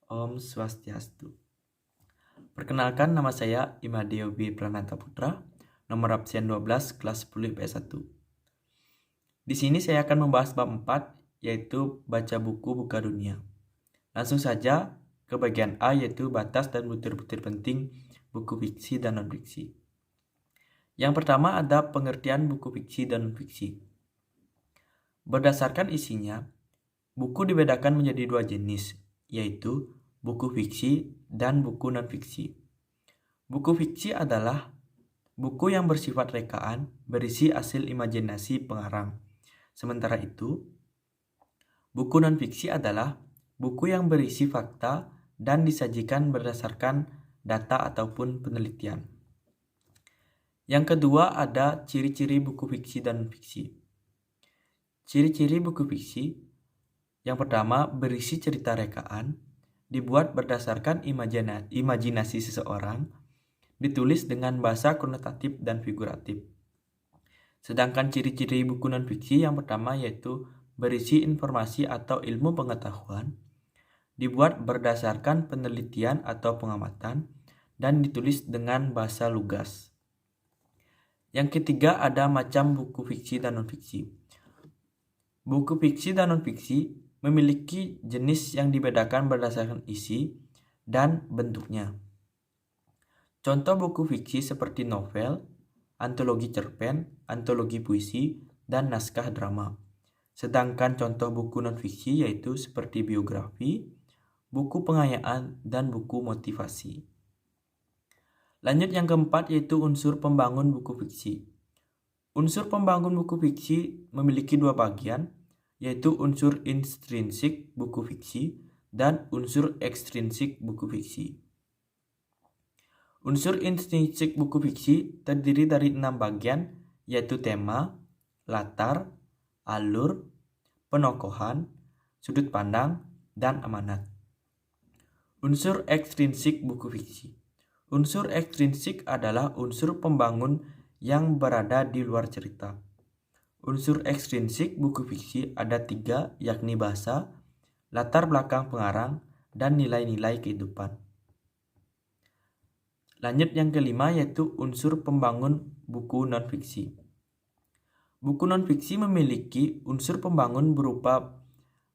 Om Swastiastu. Perkenalkan, nama saya Imadeo B. Pranata Putra, nomor absen 12, kelas 10 IPS 1. Di sini saya akan membahas bab 4, yaitu baca buku buka dunia. Langsung saja ke bagian A, yaitu batas dan butir-butir penting buku fiksi dan non-fiksi. Yang pertama ada pengertian buku fiksi dan non-fiksi. Berdasarkan isinya, buku dibedakan menjadi dua jenis, yaitu buku fiksi dan buku non-fiksi. Buku fiksi adalah buku yang bersifat rekaan, berisi hasil imajinasi pengarang. Sementara itu, buku non-fiksi adalah buku yang berisi fakta dan disajikan berdasarkan data ataupun penelitian. Yang kedua ada ciri-ciri buku fiksi dan non-fiksi. Ciri-ciri buku fiksi yang pertama berisi cerita rekaan, dibuat berdasarkan imajinasi seseorang, ditulis dengan bahasa konotatif dan figuratif. Sedangkan ciri-ciri buku non-fiksi yang pertama yaitu berisi informasi atau ilmu pengetahuan, dibuat berdasarkan penelitian atau pengamatan, dan ditulis dengan bahasa lugas. Yang ketiga ada macam buku fiksi dan non-fiksi. Buku fiksi dan non-fiksi memiliki jenis yang dibedakan berdasarkan isi dan bentuknya. Contoh buku fiksi seperti novel, antologi cerpen, antologi puisi, dan naskah drama. Sedangkan contoh buku non-fiksi yaitu seperti biografi, buku pengayaan, dan buku motivasi. Lanjut yang keempat yaitu unsur pembangun buku fiksi. Unsur pembangun buku fiksi memiliki dua bagian, yaitu unsur intrinsik buku fiksi dan unsur ekstrinsik buku fiksi. Unsur intrinsik buku fiksi terdiri dari 6 bagian, yaitu tema, latar, alur, penokohan, sudut pandang, dan amanat. Unsur ekstrinsik buku fiksi. Unsur ekstrinsik adalah unsur pembangun yang berada di luar cerita. Unsur ekstrinsik buku fiksi ada 3, yakni bahasa, latar belakang pengarang, dan nilai-nilai kehidupan. Lanjut yang kelima yaitu unsur pembangun buku non-fiksi. Buku non-fiksi memiliki unsur pembangun berupa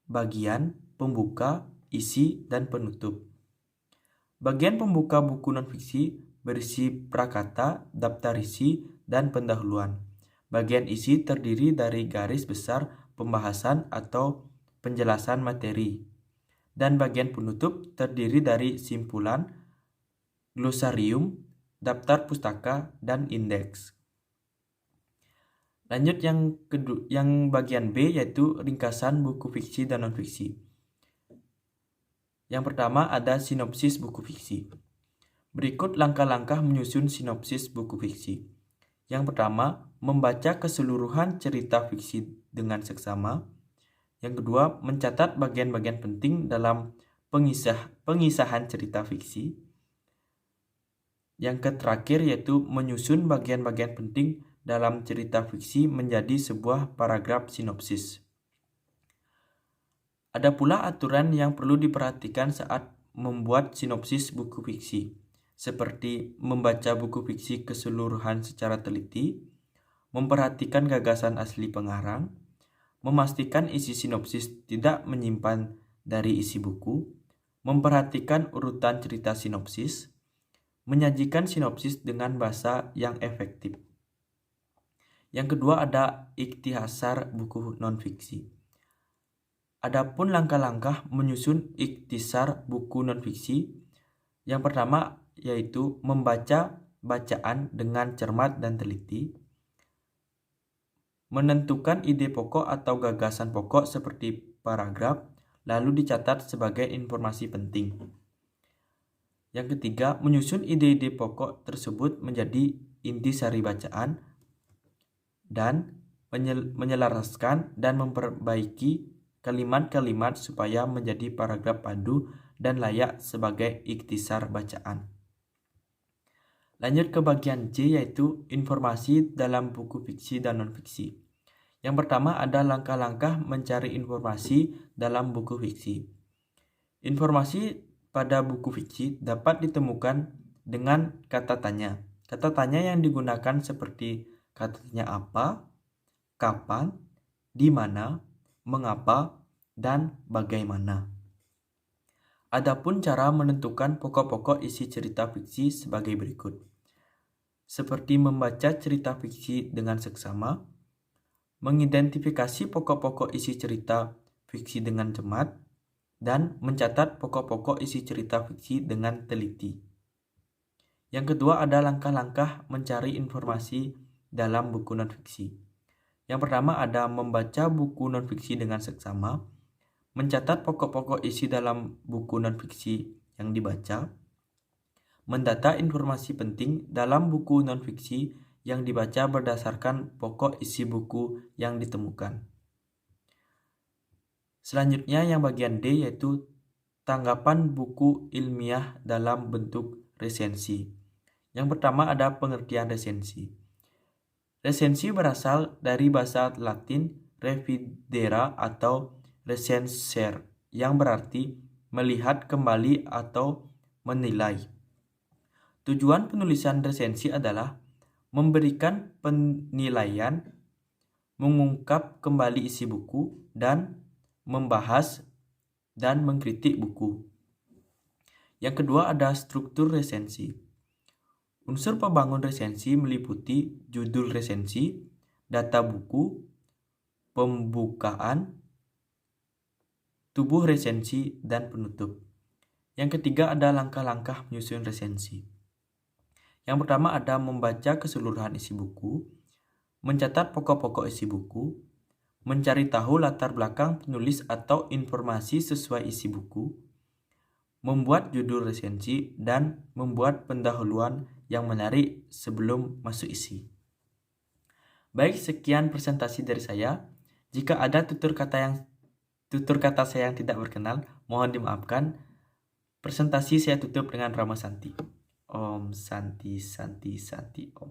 bagian, pembuka, isi, dan penutup. Bagian pembuka buku non-fiksi berisi prakata, daftar isi, dan pendahuluan. Bagian isi terdiri dari garis besar pembahasan atau penjelasan materi. Dan bagian penutup terdiri dari simpulan, glosarium, daftar pustaka, dan indeks. Lanjut yang bagian B yaitu ringkasan buku fiksi dan non-fiksi. Yang pertama ada sinopsis buku fiksi. Berikut langkah-langkah menyusun sinopsis buku fiksi. Yang pertama, membaca keseluruhan cerita fiksi dengan seksama. Yang kedua, mencatat bagian-bagian penting dalam pengisahan cerita fiksi. Yang terakhir yaitu menyusun bagian-bagian penting dalam cerita fiksi menjadi sebuah paragraf sinopsis. Ada pula aturan yang perlu diperhatikan saat membuat sinopsis buku fiksi, seperti membaca buku fiksi keseluruhan secara teliti, memperhatikan gagasan asli pengarang, memastikan isi sinopsis tidak menyimpan dari isi buku, memperhatikan urutan cerita sinopsis, menyajikan sinopsis dengan bahasa yang efektif. Yang kedua ada ikhtisar buku non-fiksi. Adapun langkah-langkah menyusun ikhtisar buku non-fiksi, yang pertama yaitu membaca bacaan dengan cermat dan teliti, menentukan ide pokok atau gagasan pokok seperti paragraf, lalu dicatat sebagai informasi penting. Yang ketiga, menyusun ide-ide pokok tersebut menjadi intisari bacaan dan menyelaraskan dan memperbaiki kalimat-kalimat supaya menjadi paragraf pandu dan layak sebagai ikhtisar bacaan. Lanjut ke bagian C yaitu informasi dalam buku fiksi dan non-fiksi. Yang pertama ada langkah-langkah mencari informasi dalam buku fiksi. Informasi pada buku fiksi dapat ditemukan dengan kata tanya. Kata tanya yang digunakan seperti kata tanya apa, kapan, di mana, mengapa, dan bagaimana. Adapun cara menentukan pokok-pokok isi cerita fiksi sebagai berikut. Seperti membaca cerita fiksi dengan seksama, mengidentifikasi pokok-pokok isi cerita fiksi dengan cermat, dan mencatat pokok-pokok isi cerita fiksi dengan teliti. Yang kedua ada langkah-langkah mencari informasi dalam buku non-fiksi. Yang pertama ada membaca buku non-fiksi dengan seksama, mencatat pokok-pokok isi dalam buku non-fiksi yang dibaca, mendata informasi penting dalam buku non-fiksi yang dibaca berdasarkan pokok isi buku yang ditemukan. Selanjutnya yang bagian D yaitu tanggapan buku ilmiah dalam bentuk resensi. Yang pertama ada pengertian resensi. Resensi berasal dari bahasa Latin revidere atau recensere yang berarti melihat kembali atau menilai. Tujuan penulisan resensi adalah memberikan penilaian, mengungkap kembali isi buku, dan membahas dan mengkritik buku. Yang kedua ada struktur resensi. Unsur pembangun resensi meliputi judul resensi, data buku, pembukaan, tubuh resensi, dan penutup. Yang ketiga ada langkah-langkah menyusun resensi. Yang pertama ada membaca keseluruhan isi buku, mencatat pokok-pokok isi buku, mencari tahu latar belakang penulis atau informasi sesuai isi buku, membuat judul resensi, dan membuat pendahuluan yang menarik sebelum masuk isi. Baik, sekian presentasi dari saya. Jika ada tutur kata saya yang tidak berkenan, mohon dimaafkan. Presentasi saya tutup dengan Rama Santi. Om Santi Santi Santi Om.